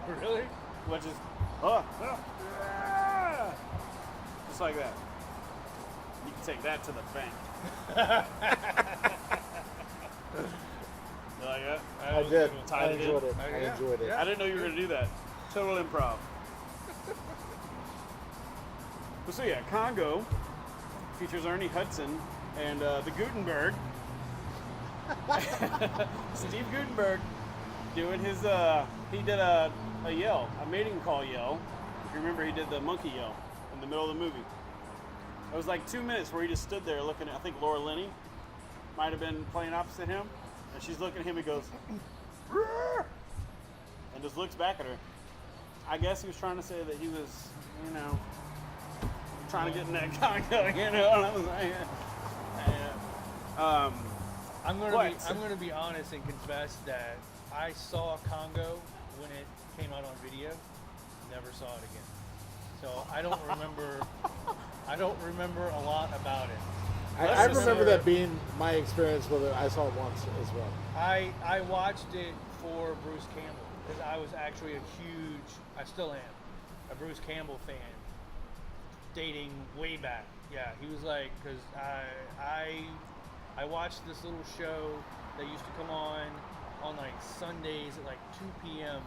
Really? Which is, just like that. You can take that to the bank. You like that? I did. Tied I it in. enjoyed it. I Yeah. enjoyed it. Yeah. I didn't know you were going to do that. Total improv. But so yeah, Congo features Ernie Hudson and the Gutenberg. Steve Gutenberg doing his, he did a yell, a mating call yell. If you remember, he did the monkey yell in the middle of the movie. It was like 2 minutes where he just stood there looking at, I think Laura Linney might have been playing opposite him. And she's looking at him and goes, "Roar!" and just looks back at her. I guess he was trying to say that he was, you know, trying to get in that Congo, you know what I'm saying? I'm gonna be honest and confess that I saw Congo when it came out on video. Never saw it again. So I don't remember. I don't remember a lot about it. I remember that being my experience with it. I saw it once as well. I watched it for Bruce Campbell because I was actually I still am, a Bruce Campbell fan. Dating way back, yeah. He was like, because I watched this little show that used to come on like Sundays at like 2 p.m.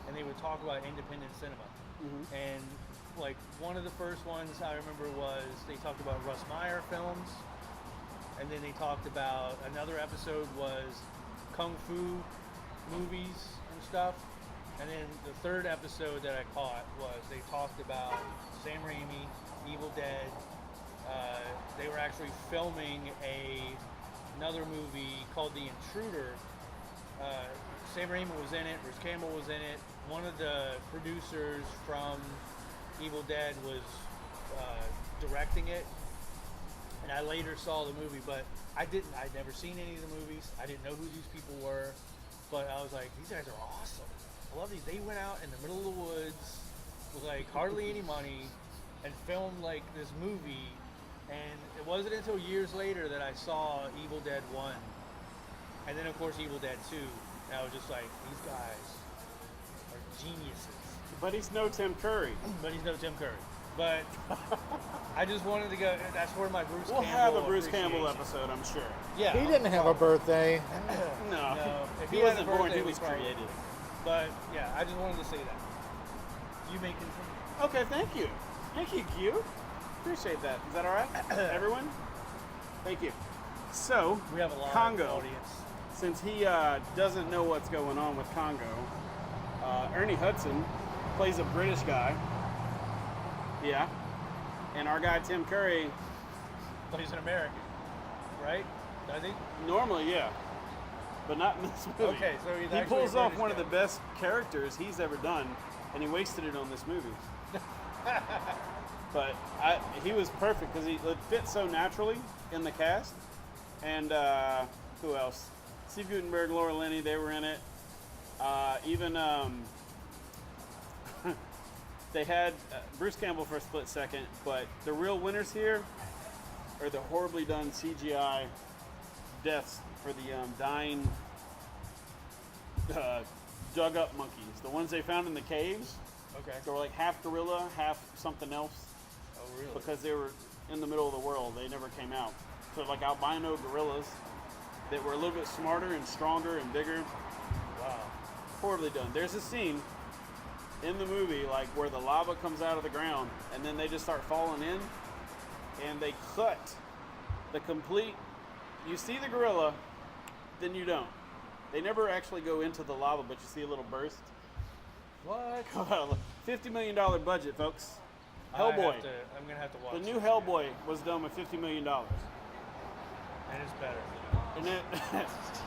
and they would talk about independent cinema. Mm-hmm. And like one of the first ones I remember was they talked about Russ Meyer films. And then they talked about, another episode was Kung Fu movies and stuff. And then the third episode that I caught was they talked about Sam Raimi, Evil Dead. They were actually filming another movie called The Intruder. Sam Raimi was in it, Bruce Campbell was in it. One of the producers from Evil Dead was directing it. And I later saw the movie, but I'd never seen any of the movies. I didn't know who these people were, but I was like, these guys are awesome. I love these. They went out in the middle of the woods with like hardly any money and filmed like this movie. And it wasn't until years later that I saw Evil Dead 1. And then of course Evil Dead 2. And I was just like, these guys are geniuses. But he's no Tim Curry. But I just wanted to go. That's where my Bruce We'll Campbell have a Bruce Campbell appreciation. episode, I'm sure. Yeah. He didn't have a birthday. No, No, if he he had wasn't a born, birthday, he we was probably- created. But yeah, I just wanted to say that. You may continue. Okay, thank you. Thank you, Q. Appreciate that. Is that all right, everyone? Thank you. So, We have a live Congo. audience. Since he doesn't know what's going on with Congo, Ernie Hudson plays a British guy. Yeah. And our guy Tim Curry, But he's an American, right? Does he? normally, yeah. But not in this movie. Okay, so he's he actually pulls a off British one of guy. the best characters he's ever done, and he wasted it on this movie. But he was perfect because it fit so naturally in the cast. And who else? Steve Gutenberg, Laura Linney, they were in it. Even they had Bruce Campbell for a split second, but the real winners here are the horribly done CGI deaths for the dying dug up monkeys. The ones they found in the caves. Okay. They were like half gorilla, half something else. Oh, really? Because they were in the middle of the world. They never came out. So like albino gorillas that were a little bit smarter and stronger and bigger. Wow. Horribly done. There's a scene in the movie like where the lava comes out of the ground and then they just start falling in and they cut the complete, you see the gorilla, then you don't. They never actually go into the lava, but you see a little burst. What? $50 million budget, folks. I'm Hellboy. gonna have to watch. The new this. Hellboy was done with $50 million. And it's better. And it,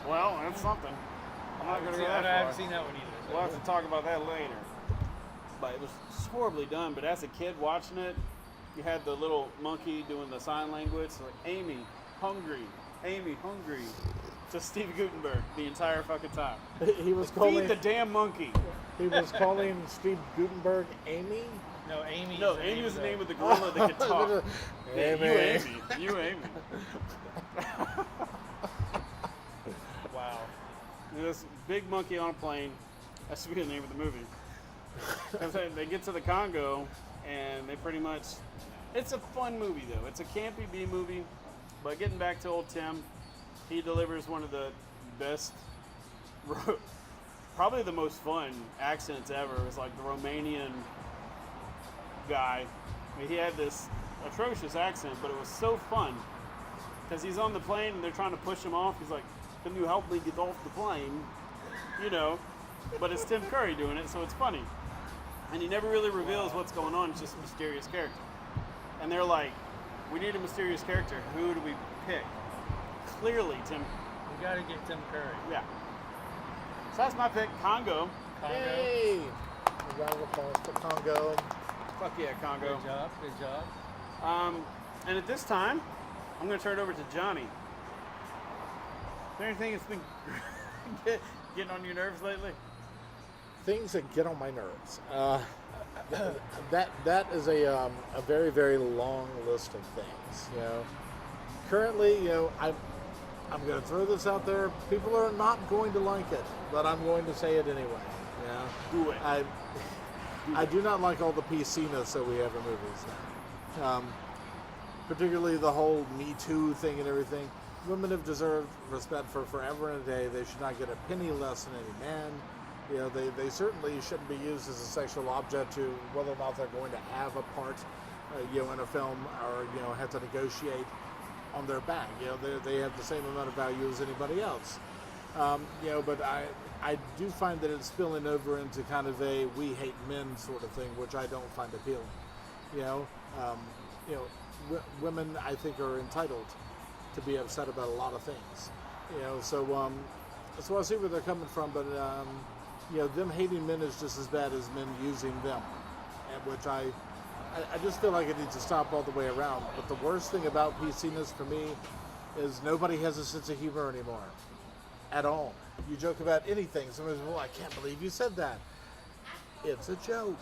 well, that's something. I'm not going to go I that haven't far. seen that one either. We'll have to talk about that later. But it was horribly done. But as a kid watching it, you had the little monkey doing the sign language. Like, Amy, hungry. Amy, hungry. Just Steve Gutenberg the entire fucking time. He was Feed calling. the damn monkey. He was calling Steve Gutenberg Amy. No, Amy. No, Amy was the name of the gorilla that could talk. Amy. You Amy. You Amy. Wow. This big monkey on a plane. That should be the name of the movie. Because they get to the Congo, and they pretty much. It's a fun movie though. It's a campy B movie, but getting back to old Tim, he delivers one of the best, probably the most fun accents ever. It was like the Romanian guy. I mean, he had this atrocious accent, but it was so fun because he's on the plane and they're trying to push him off. He's like, "Can you help me get off the plane?" You know, but it's Tim Curry doing it, so it's funny. And he never really reveals what's going on. It's just a mysterious character. And they're like, "We need a mysterious character. Who do we pick?" Clearly, Tim. We got to get Tim Curry. Yeah. So that's my pick, Congo. Congo. Yay! A round of applause for Congo. Fuck yeah, Congo. Good job. Good job. And at this time, I'm going to turn it over to Johnny. Is there anything that's been getting on your nerves lately? Things that get on my nerves. That is a very, very long list of things. You know, currently, you know, I'm going to throw this out there. People are not going to like it, but I'm going to say it anyway. You know? Do it. I do not like all the PC-ness that we have in movies now. Particularly the whole Me Too thing and everything. Women have deserved respect for forever and a day. They should not get a penny less than any man. You know, they certainly shouldn't be used as a sexual object to whether or not they're going to have a part, you know, in a film or, you know, have to negotiate on their back. You know, they have the same amount of value as anybody else. You know, but I do find that it's spilling over into kind of a we hate men sort of thing, which I don't find appealing. You know, women I think are entitled to be upset about a lot of things. You know, so I see where they're coming from, but you know, them hating men is just as bad as men using them, and which I just feel like it needs to stop all the way around. But the worst thing about PC-ness for me is nobody has a sense of humor anymore, at all. You joke about anything. Somebody's, "Well, I can't believe you said that." It's a joke.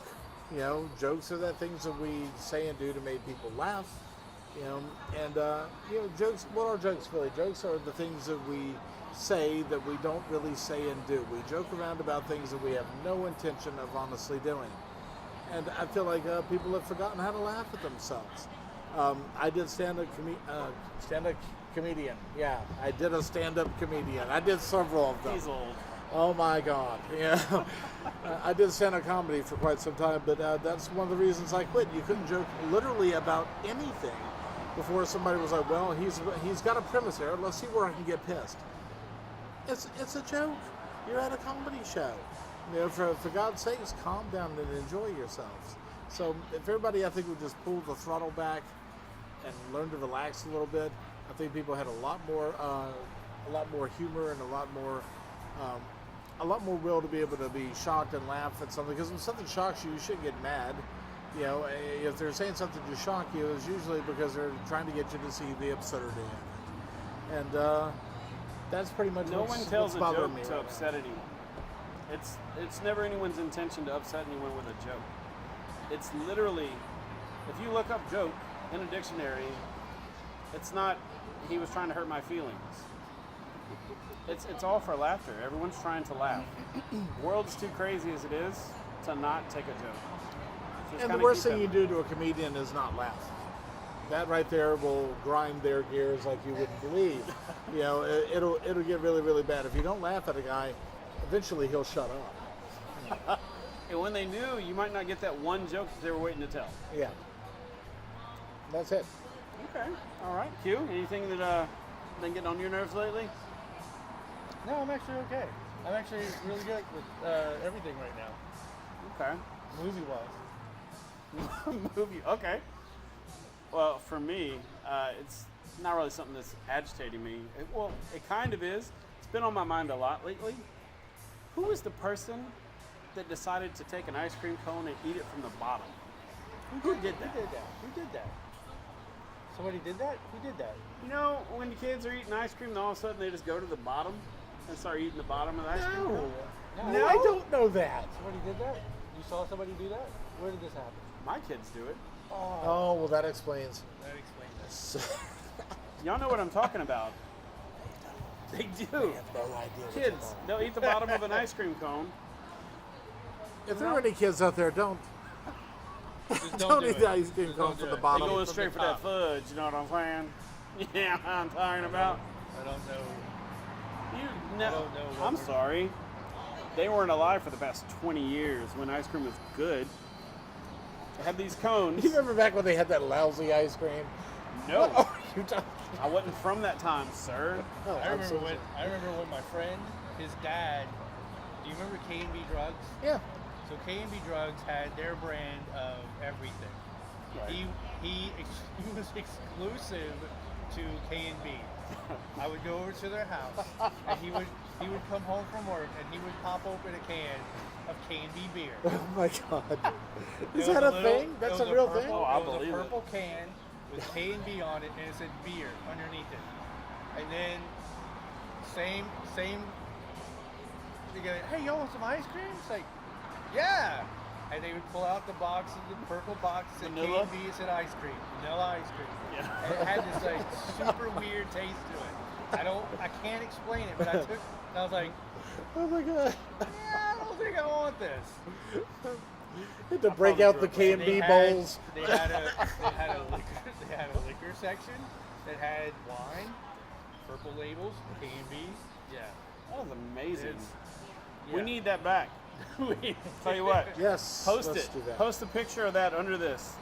You know, jokes are the things that we say and do to make people laugh. You know, and you know, jokes. What are jokes really? Jokes are the things that we say that we don't really say and do. We joke around about things that we have no intention of honestly doing. And I feel like people have forgotten how to laugh at themselves. I did stand-up comedian. Yeah, I did a stand-up comedian. I did several of them. He's old. Oh my God. Yeah. I did stand-up comedy for quite some time, but that's one of the reasons I quit. You couldn't joke literally about anything before somebody was like, "Well, he's got a premise here. Let's see where I can get pissed." It's a joke. You're at a comedy show. You know, for God's sakes, calm down and enjoy yourselves. So if everybody, I think, would just pull the throttle back and learn to relax a little bit, I think people had a lot more humor and a lot more will to be able to be shocked and laugh at something. Because when something shocks you, you shouldn't get mad. You know, if they're saying something to shock you, it's usually because they're trying to get you to see the absurdity in it. And that's pretty much No one tells a bothering joke me to right upset anyone. It's never anyone's intention to upset anyone with a joke. It's literally, if you look up joke in a dictionary, it's not, "He was trying to hurt my feelings." It's all for laughter. Everyone's trying to laugh. The world's too crazy as it is to not take a joke. Just And the kinda worst keep thing that you do to a comedian is not laugh. That right there will grind their gears like you wouldn't believe. You know, it'll get really, really bad. If you don't laugh at a guy, eventually he'll shut up. And when they knew, you might not get that one joke that they were waiting to tell. Yeah. That's it. Okay. All right. Q, anything that been getting on your nerves lately? No, I'm actually okay. I'm actually really good with everything right now, Okay. movie-wise. Movie. Okay. Well, for me, it's not really something that's agitating me. It kind of is. It's been on my mind a lot lately. Who is the person that decided to take an ice cream cone and eat it from the bottom? Who did that? Who did that? Somebody did that? Who did that? You know, when the kids are eating ice cream, and all of a sudden they just go to the bottom and start eating the bottom of the ice cream cone? No, I don't know that. Somebody did that? You saw somebody do that? Where did this happen? My kids do it. Oh, well, that explains. That explains it. Y'all know what I'm talking about. They do. I have no idea. what you're Kids, talking they'll eat the bottom of an ice cream cone, If there are any kids out there, don't Just don't do eat it. the ice cream Just cone don't from do the it. They bottom. going From straight the for that top. fudge, you know what I'm saying? Yeah, I'm talking about. I don't know. You I know, don't know what I'm we're- sorry. They weren't alive for the past 20 years when ice cream was good. They had these cones. You remember back when they had that lousy ice cream? No, Oh, you don't. I wasn't from that time, sir. Oh, I remember absolutely. when my friend, his dad. Do you remember K&B Drugs? Yeah. So K&B Drugs had their brand of everything. Right. He was exclusive to K&B. I would go over to their house, and he would come home from work, and he would pop open a can of K&B beer. Oh my God. It Is was that a little- thing? That's it was a real purple, thing? Oh, I it was believe a it. purple can with K&B on it, and it said beer underneath it. And then same. They go, hey, y'all want some ice cream? It's like, yeah. And they would pull out the box, the purple box, and Vanilla? K&B, it said ice cream, vanilla ice cream. Yeah. And it had this like super weird taste to it. I can't explain it, but I was like, Oh my God. yeah, I don't think I want this. Had to break out the probably K&B They bowls. had a liquor section that had wine, purple labels, K&B. Yeah. That was amazing. It's- We yeah. need that back. Tell you what. Yes. Post let's it. do that. Post a picture of that under this.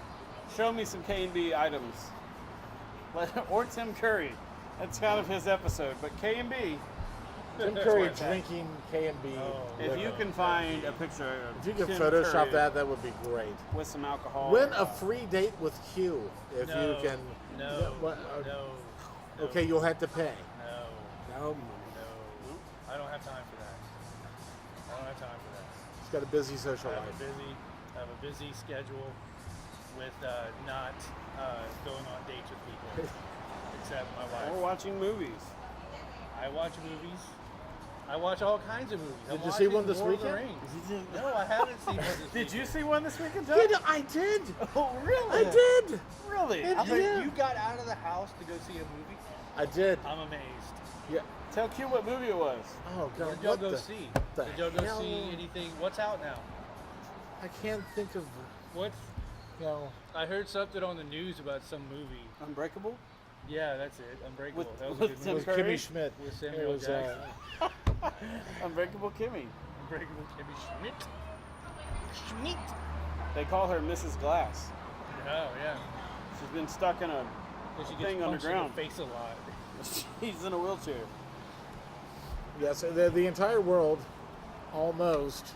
Show me some K&B items. Or Tim Curry. That's kind of his episode. But K&B, Tim Curry Where's that? drinking K&B. Oh. if you can find a picture of If you can Tim Photoshop Curry that would be great. with some alcohol. Win a free date with Q if No, you can. No. What- No. Okay, you'll have to pay. No. No. No. I don't have time for that. I don't have time for that. He's got a busy social I have life. I have a busy schedule with not going on dates with people, except my Or wife. watching movies. I watch movies. I watch all kinds of movies. I'm Did you see watching one this Lord of the weekend? Rings. No, I haven't seen one this Did you weekend. see one this weekend, Doug? Yeah, I did. Oh, really? I did. Really? It- I mean, Yeah. you got out of the house to go see a movie? I did. I'm amazed. Yeah. Tell Q what movie it was. Oh God. What did y'all what go the, see? the Did y'all go hell? see anything? What's out now? I can't think of. What's You know. I heard something on the news about some movie. Unbreakable? Yeah, that's it. Unbreakable. With- that was a with good Tim It was movie. Curry? Kimmy Schmidt. With It Samuel was, Jackson. Unbreakable Kimmy. Unbreakable Kimmy Schmidt. Schmidt. They call her Mrs. Glass. Oh yeah. She's been stuck in a. So she gets Thing punched in underground. the face a lot. She's in a wheelchair. Yes, the entire world almost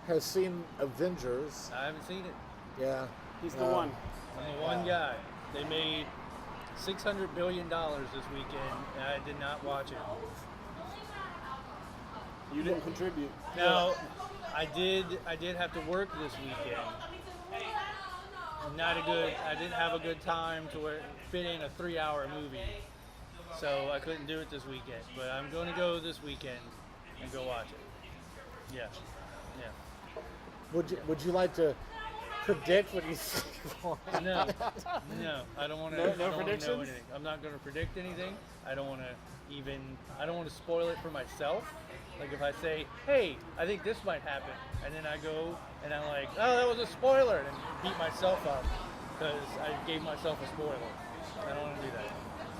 has seen Avengers. I haven't seen it. Yeah. He's the Uh, one. I'm the one guy. They made $600 billion this weekend, and I did not watch it. You didn't contribute. Now, I did have to work this weekend. I didn't have a good time to fit in a 3-hour movie. So I couldn't do it this weekend. But I'm going to go this weekend and go watch it. Yeah. Yeah. Would you like to predict what you think? No, I don't want to. No know predictions? anything. I'm not going to predict anything. I don't want to spoil it for myself. Like if I say, "Hey, I think this might happen," and then I go and I'm like, "Oh, that was a spoiler," and beat myself up because I gave myself a spoiler. I don't want to do that.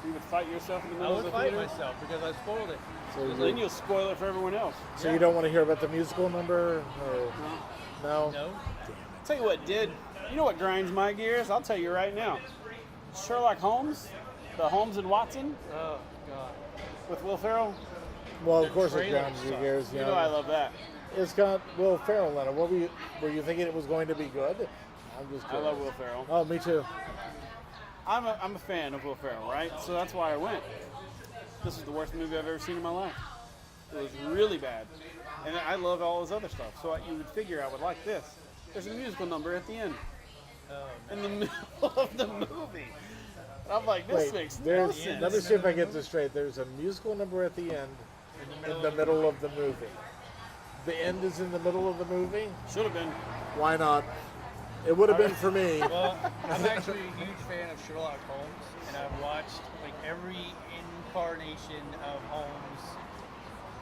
You would fight yourself in the I middle of would the fight theater. myself because I spoiled it. So, Then you'll spoil it for everyone else. so you don't want to hear about the musical number? Or, no? No. Tell you what did. You know what grinds my gears? I'll tell you right now. Sherlock Holmes, the Holmes and Watson Oh God. with Will Ferrell. Well, of course it trailer grounds your sucked. gears. You know I love that. It's got Will Ferrell in it. What were you thinking it was going to be good? I'm just I kidding. love Will Ferrell. Oh, me too. I'm a fan of Will Ferrell, right? So that's why I went. This is the worst movie I've ever seen in my life. It was really bad. And I love all his other stuff. So you would figure I would like this. There's a musical number at the end. Oh, In the middle of the movie. And I'm like, this Wait, makes no there's, sense. let me see if I get this straight. There's a musical number at the end in the middle of the movie. The end is in the middle of the movie? Should have been. Why not? It would have been for me. Well, I'm actually a huge fan of Sherlock Holmes, and I've watched like every incarnation of Holmes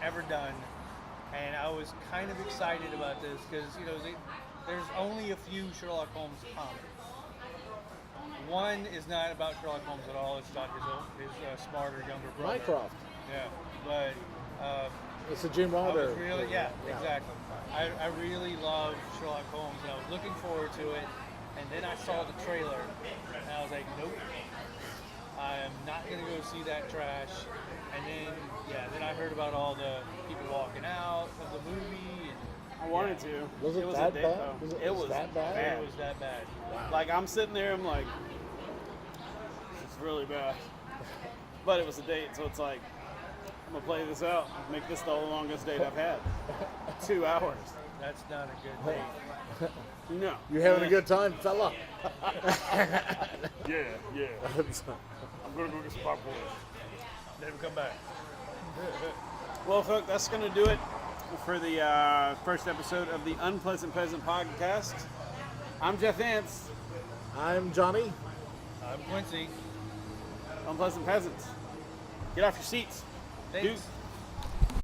ever done. and I was kind of excited about this because there's only a few Sherlock Holmes comics. One is not about Sherlock Holmes at all. It's about his smarter younger brother. Mycroft. Yeah, but It's a Jim I Wilder. was really, yeah, exactly. I really love Sherlock Holmes, and I was looking forward to it. And then I saw the trailer, and I was like, nope, I am not gonna go see that trash. And then I heard about all the people walking out of the movie. And, I wanted to. Was it was that a day, bad? though. It was that bad? It was that bad. Like, I'm sitting there, I'm like, it's really bad. But it was a date, so it's like, I'm gonna play this out, make this the longest date I've had. 2 hours. That's not a good date. No. You having a good time, fella? Yeah. I'm gonna go get some popcorn. Never come back. Well, folks, that's gonna do it for the first episode of the Unpleasant Peasant podcast. I'm Jeff Ants. I'm Johnny. I'm Quincy. Unpleasant Peasants. Get off your seats. Thanks. Dude.